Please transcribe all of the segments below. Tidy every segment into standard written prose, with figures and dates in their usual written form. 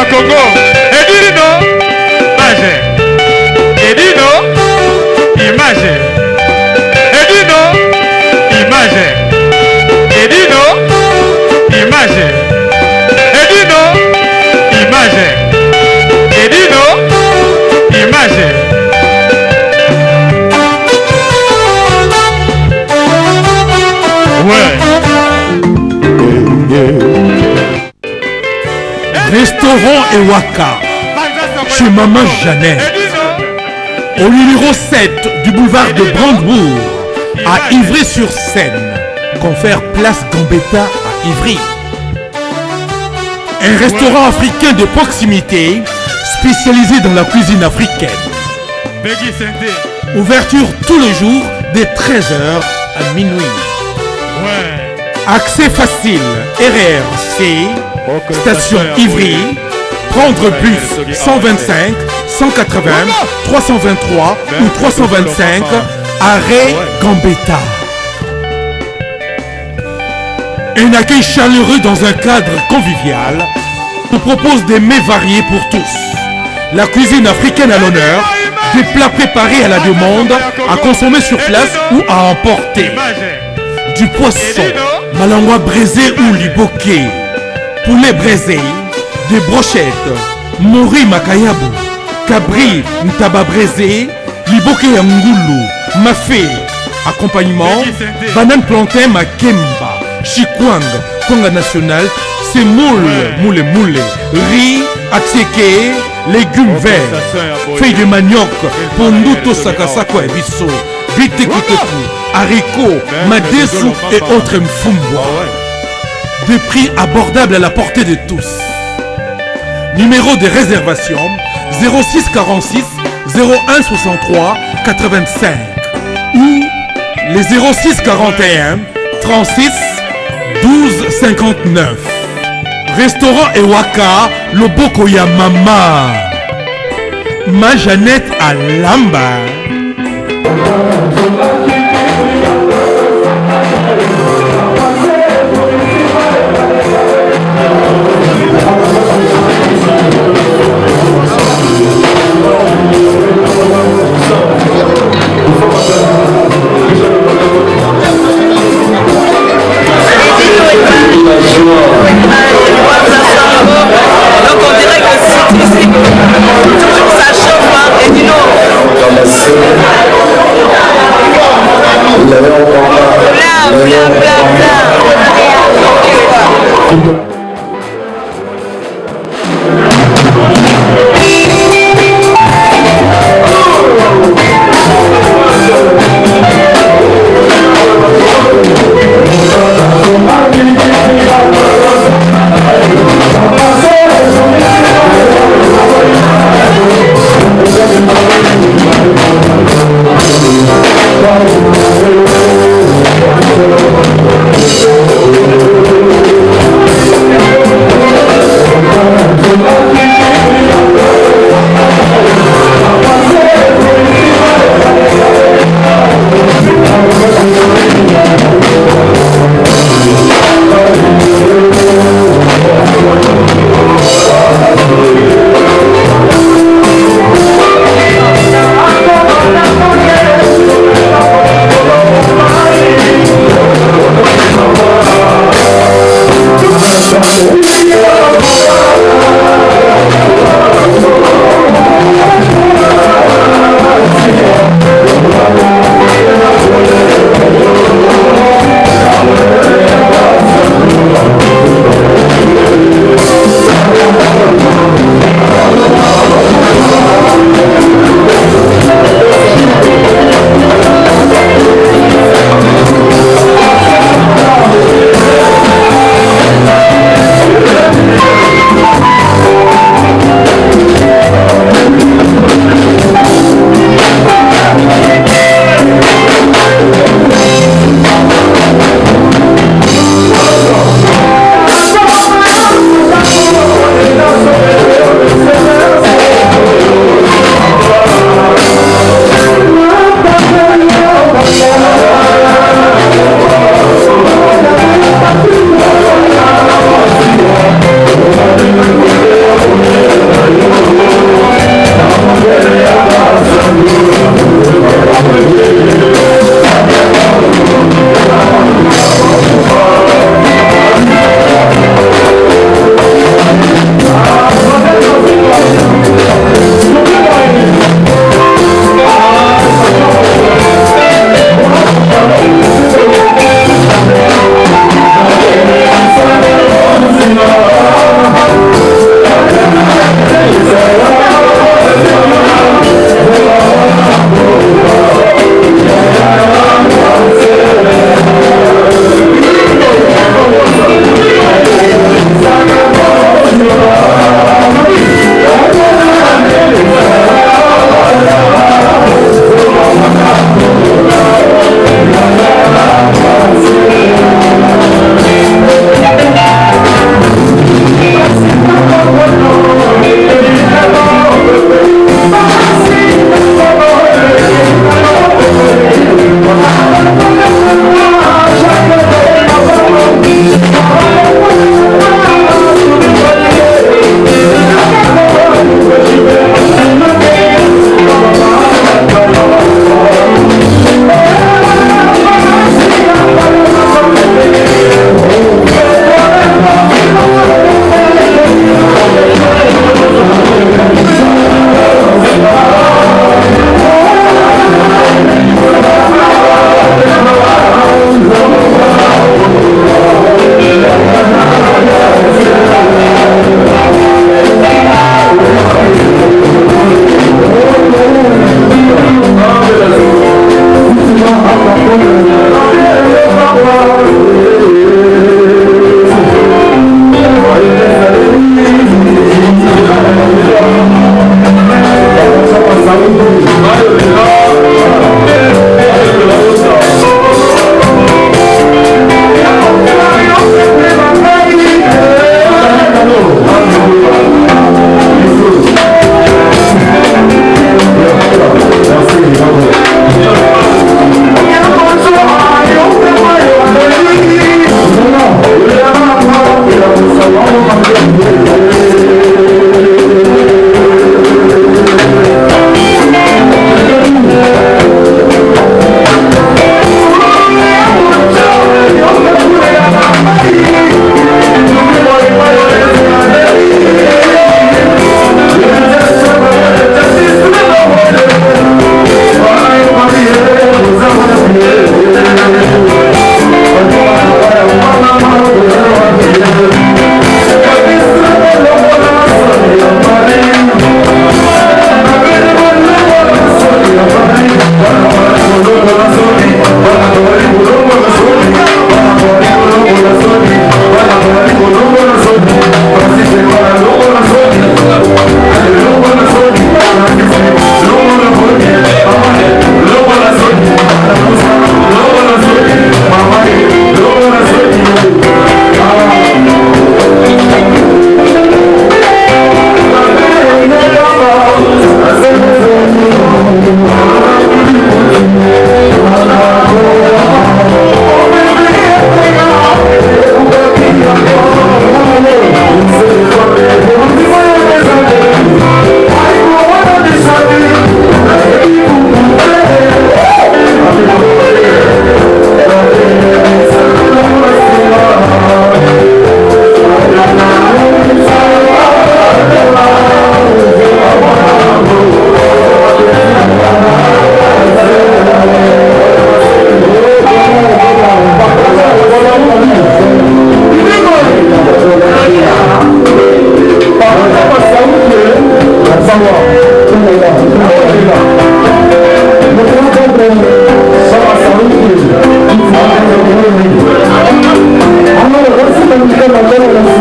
ya Congo. Edino, image. Edino, image. Edino, image. Edino, image. Edino, image. Edino, image. Ouais. Restaurant Ewaka, chez Maman Jeannette, au numéro 7 du boulevard de Brandebourg, à Ivry-sur-Seine, confère Place Gambetta à Ivry. Un restaurant africain de proximité, spécialisé dans la cuisine africaine. Ouverture tous les jours dès 13h à minuit. Accès facile, RRC, station Ivry, prendre bus 125, 180, 323 ou 325, arrêt Gambetta. Un accueil chaleureux dans un cadre convivial nous propose des mets variés pour tous. La cuisine africaine à l'honneur, des plats préparés à la demande, à consommer sur place ou à emporter. Du poisson, malangwa braisé ou liboké, poulet braisé, des brochettes, mori makayabu, cabri ntaba braisé, liboké ngoulou, mafé. Accompagnement, banane plantain makemba, chikwang, konga national, semoule, moule, riz, atsieke, légumes verts, feuilles de manioc, ponduto sakasako et bisso, bitekiteku, haricots, madesu et autres mfumbwa. Des prix abordables à la portée de tous. Numéro de réservation 06 46 01 63 85 ou les 06 41 36 12 59. Restaurant Ewaka, Loboko ya Mama. Ma Jeannette à Lamba. Donc on dirait que c'est ici, ça chauffe, hein, et dis-nous. Let's go.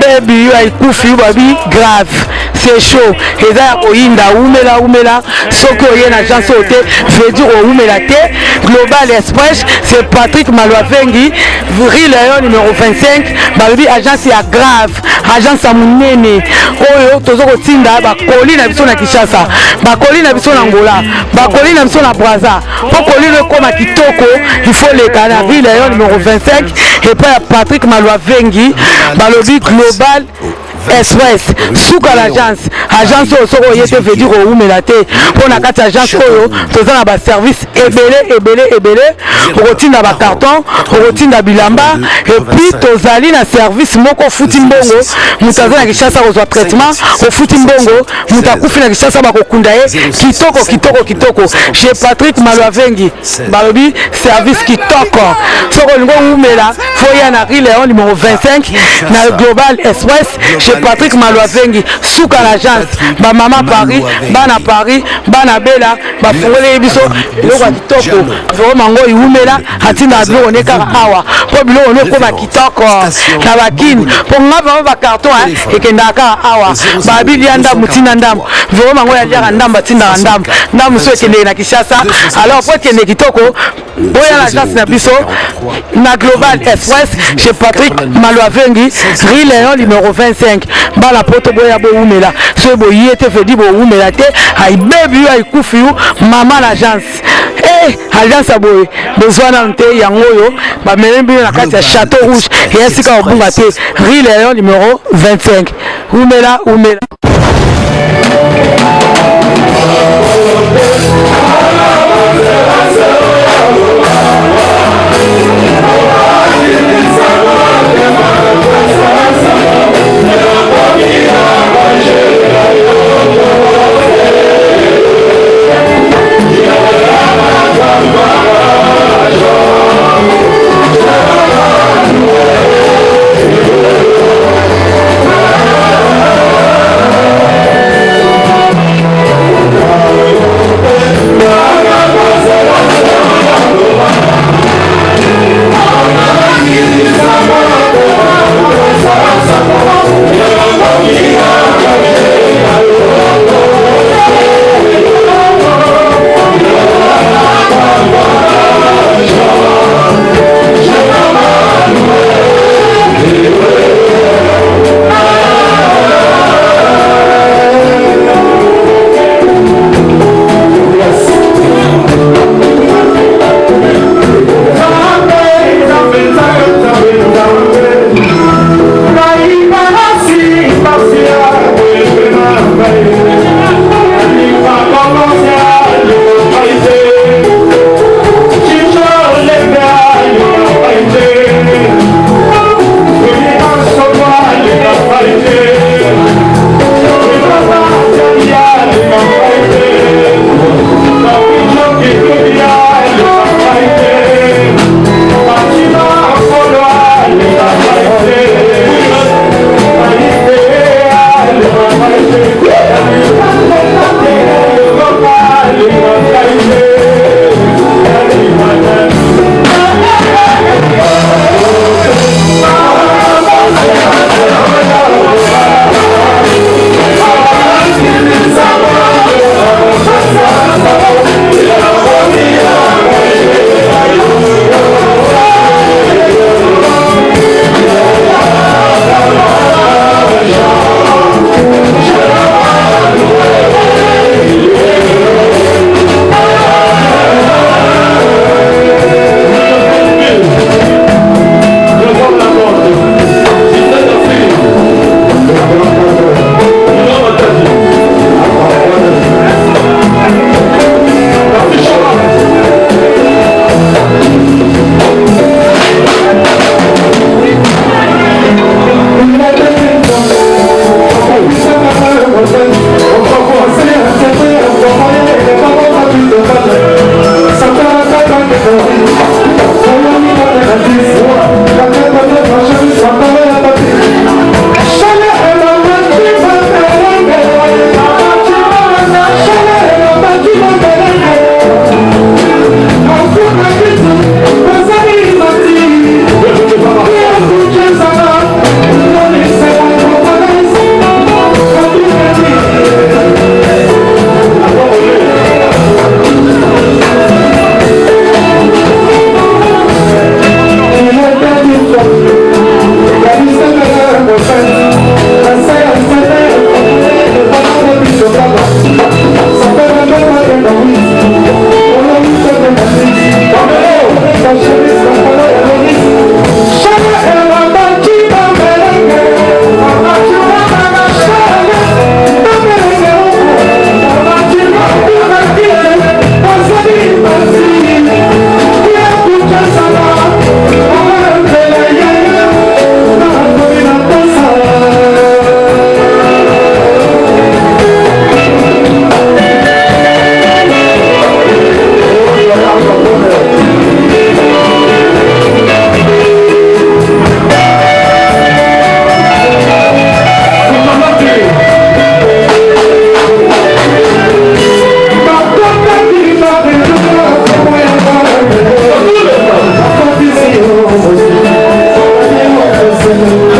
Baby, you are kufi baby grave. C'est chaud. Et ça, oyinda umela. Soko oyen agence ote, veut dire umela te. Global Express, c'est Patrick Malwavengi, Rue Léon numéro 25. Baby agence ya grave, agence ya munene. Oyo tozoko tinda ba koli na biso na Kinshasa, ba koli na biso na Angola, ba koli na biso na Brazza. Pour koli le koma kitoko, il faut les canards. Rue Léon numéro 25 et pas Patrick Malwavengi, balobi Global Express souka l'agence soko yete veut dire umela te pona kati agence oyo toza na ba service ebele okotinda ba carton okotinda bilamba et puis tozali na service moko futi mbongo mutaza na Kinshasa kozwa traitement au futi mbongo mutakufi na Kinshasa bakokunda ye kitoko chez Patrick Malwavengi balobi service kitoko soko lingo umela foya na Rue Léon numéro 25 na Global Express chez Patrick Malwavengi souka l'agence ba mama Paris bana bela ba fongole biso eloko kitoko vraiment ngo iumela atinda bilo ne kaka awa po bilo ne ko ba kitoko na bakini po ngaba ba carton ekenda kaka awa ba bilianda mutina ndam vraiment ngo ya jaka ndamba tinda ndam so ekende na Kinshasa alors po ekende kitoko boya l'agence na biso na Global Express chez Patrick Malwavengi Rue Léon numéro 25 bala poto boya bo umela so bo yete fedi bo umela te ay baby ay kufi mama l'agence agence aboye besoin nante yango yo ba melembi na kati ya Château Rouge et esika obunga te Rue Léon numéro 25 umela Bonsoir.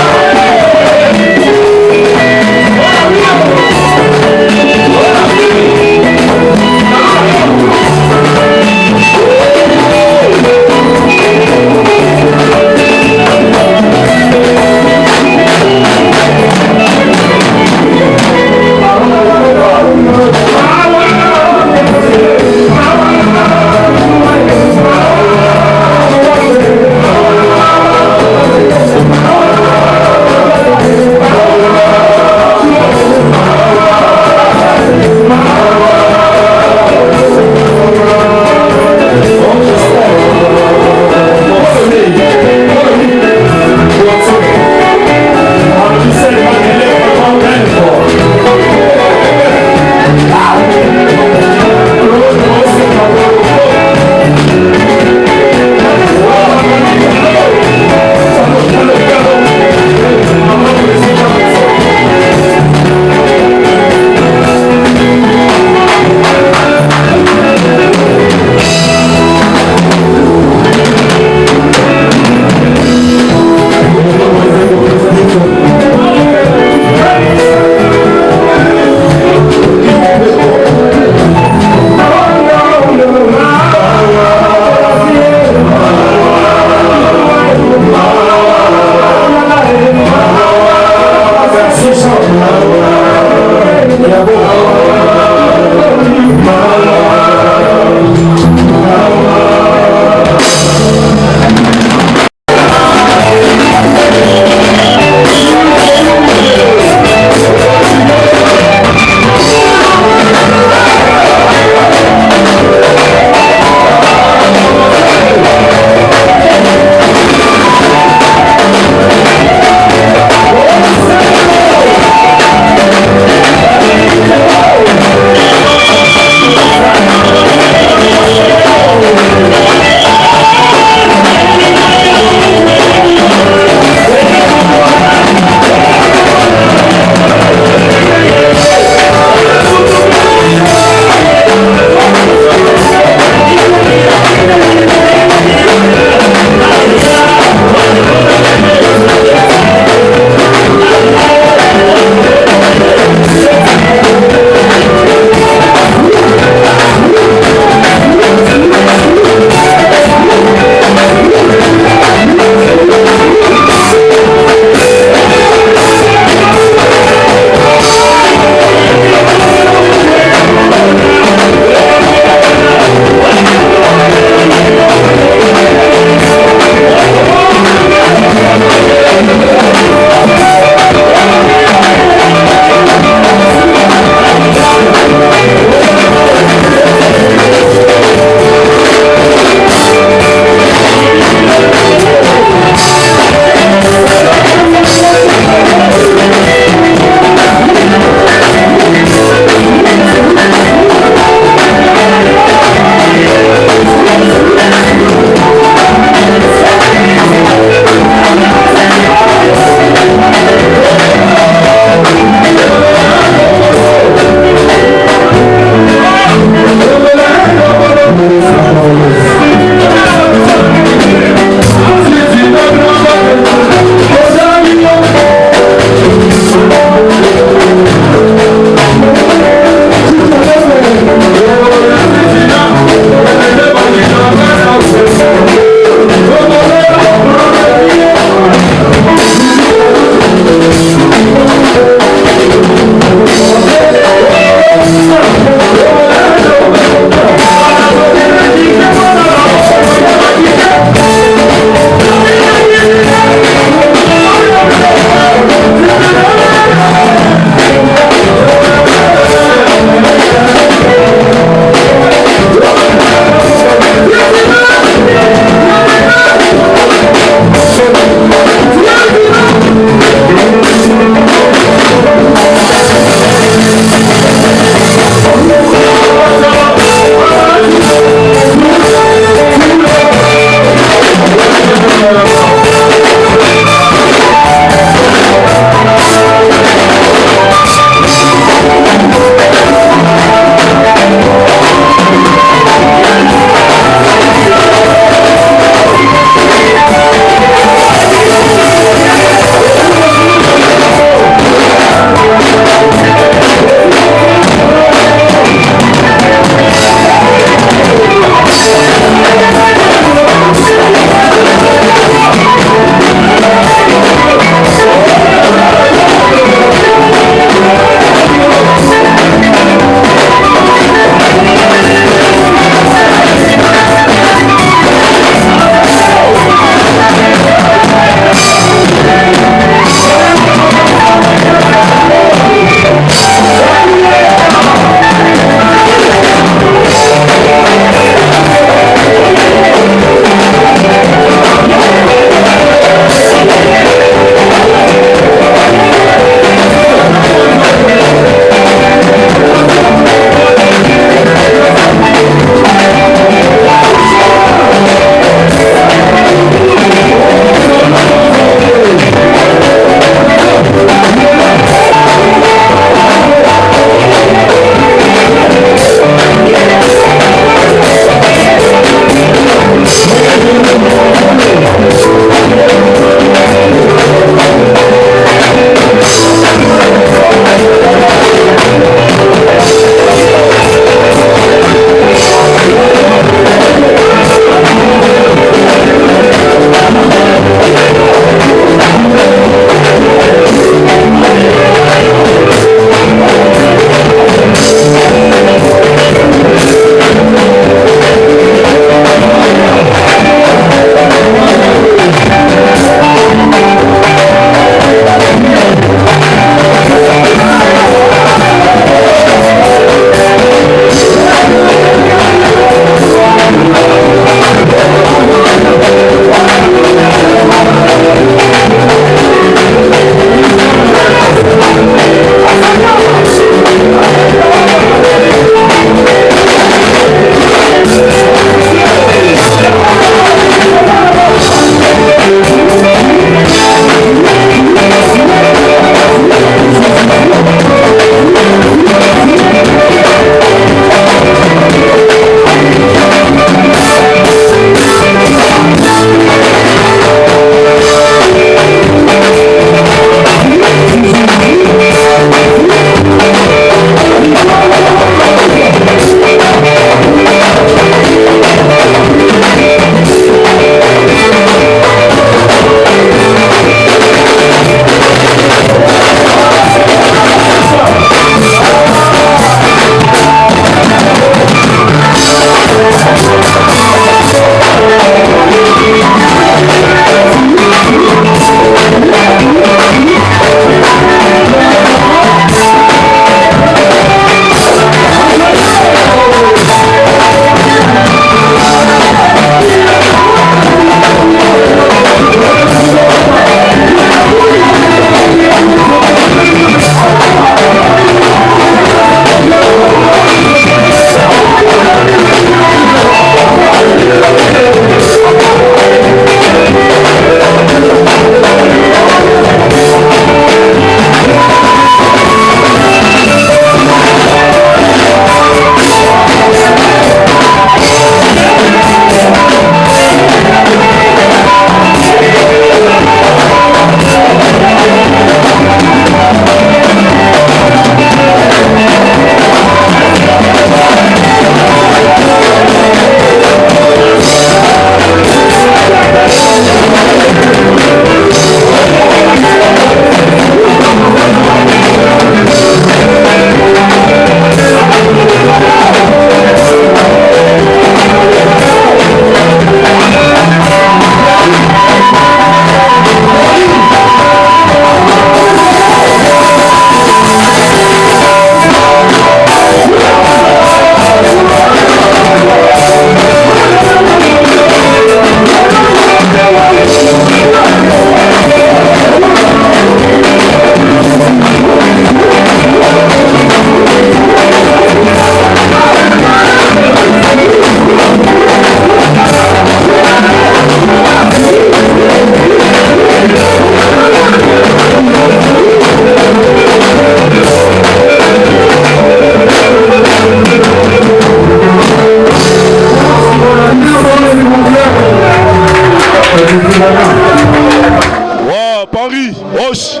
Wow, Paris, Roche,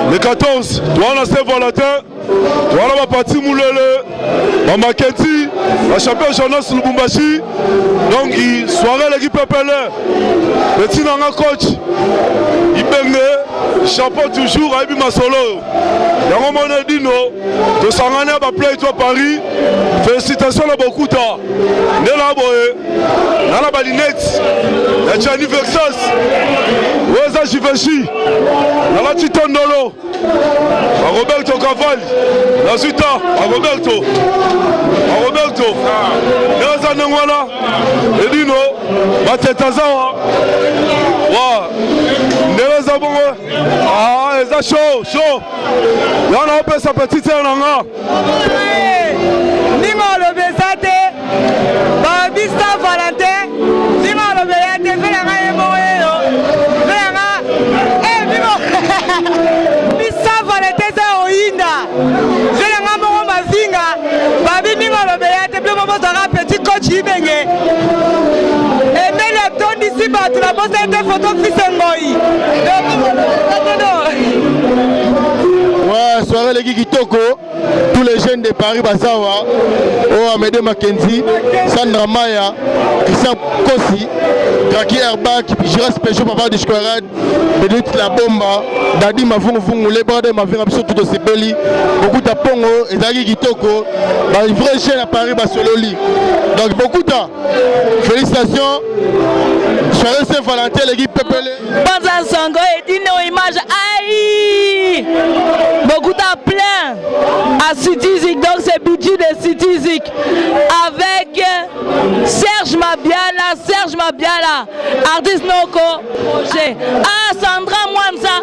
le 14, on a Saint-Valentin, on a parti Moulele, on a Kenti, la champion Jonas Lubumbashi, donc il soirée l'équipe Pepele, petit nanga coach, il baigne, champion toujours, Aibi Masolo, Yango Mone Dino, de Sangane va play toi Paris, félicitations à beaucoup tard, Nela Boye, Nala Balinette, la Gianni Vexas, Weza Jiveshi, Nala Titondolo, Roberto Cavalli, la Zuta, Roberto, Neza Nengwala, Edino, Batetazawa, Wa, Neza Bongo, ah, Eza chaud, Yana Ope sa petite nanga. Nima le besate, Babi Saint-Valentin, Nima le besate, Velanga Emoeno, Velanga, Bimo, Saint-Valentin c'est Oinda, Velanga Moro Mazinga, Babi Nima le besate, Bleu Momo Zara, petit coach Ibenge, et mais le ton d'ici, tu l'as posé des photos fils Ngoï. Ouais, soirée les Kitoko, tous les jeunes de Paris Bazawa, Amédée Mackenzie, Sandra Maya, Christian Kossi, Draki Herbach, Jira Spécial Papa de Chouarad, Bénédicte La Bomba, Dadi Mavung, les bras de Mavung, absolument tout aussi belli, beaucoup de Pongo, et Zagi Kitoko, les vrais jeunes à Paris Basololi. Donc beaucoup de félicitations, soirée Saint-Valentin, l'équipe Pepele. Banza Sango et Dino Image, aïe! Beaucoup à plein à Citizik, donc c'est budget de Citizik avec Serge Mabiala, artiste Noko, ah Sandra Mwanza,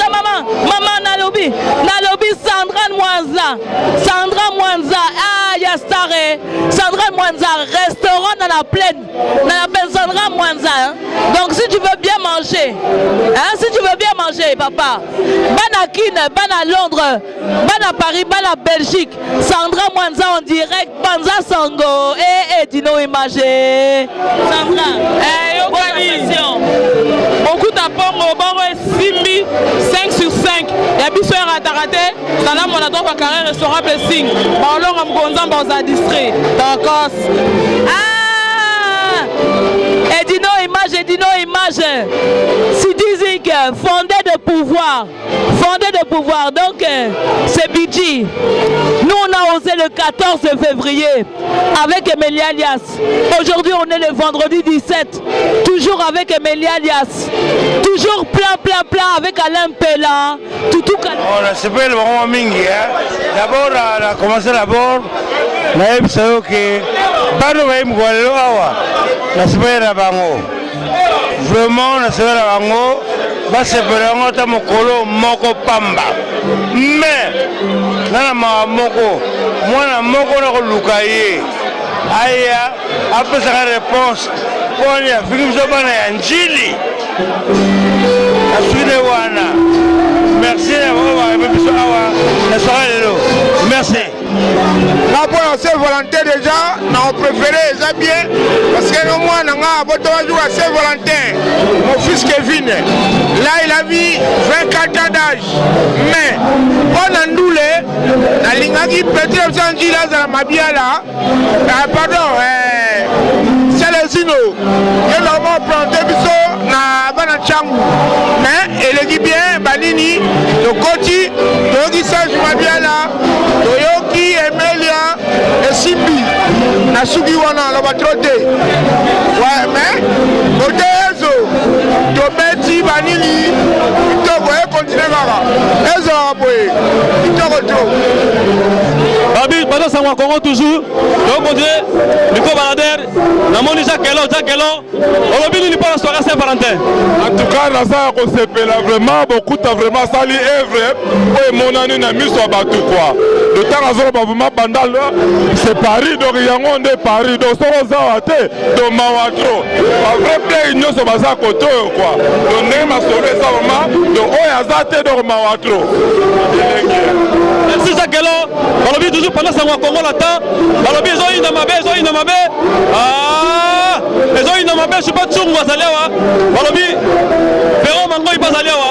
maman Nalobi, Sandra Mwanza, ah Yastare, Sandra Mwanza, restaurant dans la plaine Sandra Mwanza, hein? Donc si tu veux bien manger, papa, Bana Kine, Bana Londres, Bana Paris, Bana Belgique, Sandra Mwanza en direct, Banza Sango, et Dino Imagé. Sandra, beaucoup d'apports, Simbi, 5 sur 5. Il y a bis à Ratarate, ça n'a mon adore à carré restaurant Blessing. Parlons à Mgonzan, Banza distrait. D'accord. Edino Image, Citizik, fondé de pouvoir, donc c'est Bidji. Nous on a osé le 14 février avec Emilie Alias. Aujourd'hui on est le vendredi 17, toujours avec Emilie Alias, toujours plein avec Alain Pella, Toutou Kala. On s'appelle vraiment Mingi, d'abord on a commencé d'abord, on a eu ça que Bano va y mourir na semaine à Bango. Vraiment, na semaine à Bango, c'est vraiment ta mokolo moko pamba. Mais, na moko, moi na moko na kolukaye. Aya, après sa réponse, on y a fini de bana Njili. Asune wana. Merci merci. Pour Saint-Valentin déjà, on préféré ça bien parce que moi, on a joué à Saint-Valentin. Mon fils Kevin, là il a vu 24 ans d'âge. Mais on a ndoulé, la ligne qui peut être changée là, dans la mabia là. Pardon, c'est les Zino. Il y a normalement planté biso na bana changu. Mais il dit bien, Banini, le Koti, le Gisage mabia là, Toyoki, Emelia et Simbi. Na sugi wana la batrote. Ouais, mais côté Ezo, Tobeti, Banini, Togo et continuer là. Ezo aboye, Togo trop. Babi, pendant ça on Congo toujours. Donc on dirait, Nico Balader, Namoni Jacques Elon, on oublie ni pas la soirée Saint-Valentin. En tout cas, là ça on s'appelle vraiment beaucoup de vraiment sali œuvre pour mon année na mis sur bateau quoi. Le temps à zéro vraiment bandal c'est Paris donc il y a un de Paris donc ça on a été donc Mawatro. En vrai play nous sur baza côté quoi. Donc n'est ma sauvé ça vraiment donc on a zaté donc Mawatro. Merci Jacques Elon. On oublie toujours pendant ça on Congo là-temps. On oublie ils ont une mabe. Ah ezoyina mabe shupa tshungu azali awa balobi Véron Mangoi bazali awa